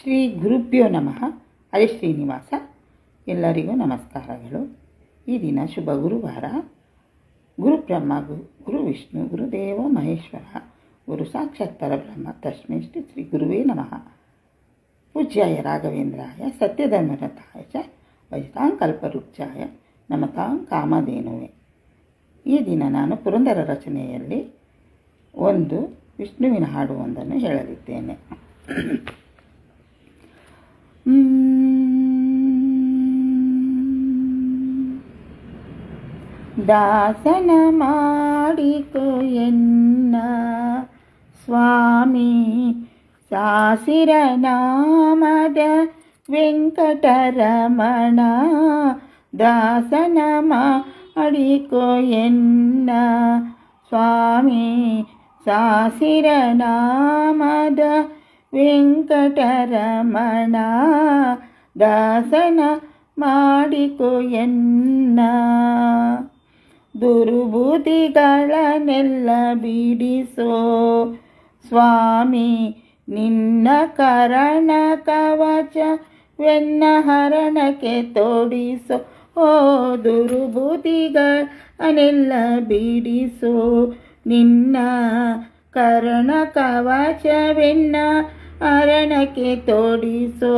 ಶ್ರೀ ಗುರುಭ್ಯೋ ನಮಃ. ಹರೇ ಶ್ರೀನಿವಾಸ. ಎಲ್ಲರಿಗೂ ನಮಸ್ಕಾರಗಳು. ಈ ದಿನ ಶುಭ ಗುರುವಾರ. ಗುರು ಬ್ರಹ್ಮ ಗುರು ವಿಷ್ಣು ಗುರುದೇವ ಮಹೇಶ್ವರ ಗುರು ಸಾಕ್ಷಾತ್ ಪರಬ್ರಹ್ಮ ತಸ್ಮೈ ಶ್ರೀ ಗುರುವೇ ನಮಃ. ಪೂಜ್ಯಾಯ ರಾಘವೇಂದ್ರಾಯ ಸತ್ಯಧರ್ಮರತಾಯ ಚ ಭಜತಾಂ ಕಲ್ಪವೃಕ್ಷಾಯ ನಮತಾಂ ಕಾಮಧೇನುವೆ. ಈ ದಿನ ನಾನು ಪುರಂದರ ರಚನೆಯಲ್ಲಿ ಒಂದು ವಿಷ್ಣುವಿನ ಹಾಡುವೊಂದನ್ನು ಹೇಳಲಿದ್ದೇನೆ. ದಾಸನ ಮಾಡಿಕೊ ಎನ್ನ ಸ್ವಾಮಿ, ಸಾಸಿರ ನಾಮದ ವೆಂಕಟರಮಣ. ದಾಸನ ಮಾಡಿಕೊ ಎನ್ನ ಸ್ವಾಮಿ, ಸಾಸಿರ ನಾಮದ ವೆಂಕಟರಮಣ. ದಾಸನ ಮಾಡಿಕೊ ಎನ್ನ ದುರ್ಬುದ್ಧಿಗಳನ್ನೆಲ್ಲ ಬಿಡಿಸೋ ಸ್ವಾಮಿ, ನಿನ್ನ ಕರಣ ಕವಚವೆನ್ನ ಹರಣಕ್ಕೆ ತೋಡಿಸೋ. ಓ ದುರ್ಬುದ್ಧಿಗಳನ್ನೆಲ್ಲ ಬಿಡಿಸೋ, ನಿನ್ನ ಕರಣ ಕವಚವೆನ್ನ ಹರಣಕ್ಕೆ ತೋಡಿಸೋ.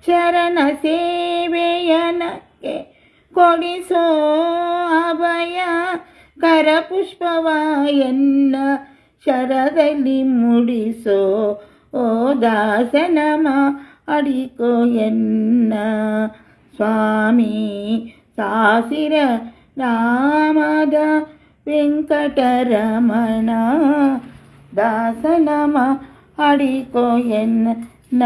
ಚರಣ ಸೇವೆಯನಕ್ಕೆ ಕೊಡಿಸೋ ಅಭಯ, ಕರಪುಷ್ಪವ ಎನ್ನ ಶರದಲ್ಲಿ ಮುಡಿಸೋ. ಓ ದಾಸನ ಮಾಡಿಕೊ ಎನ್ನ ಸ್ವಾಮಿ, ಸಾಸಿರ ನಾಮದ ವೆಂಕಟರಮಣ. ದಾಸನ ಮಾಡಿಕೊ ಎನ್ನ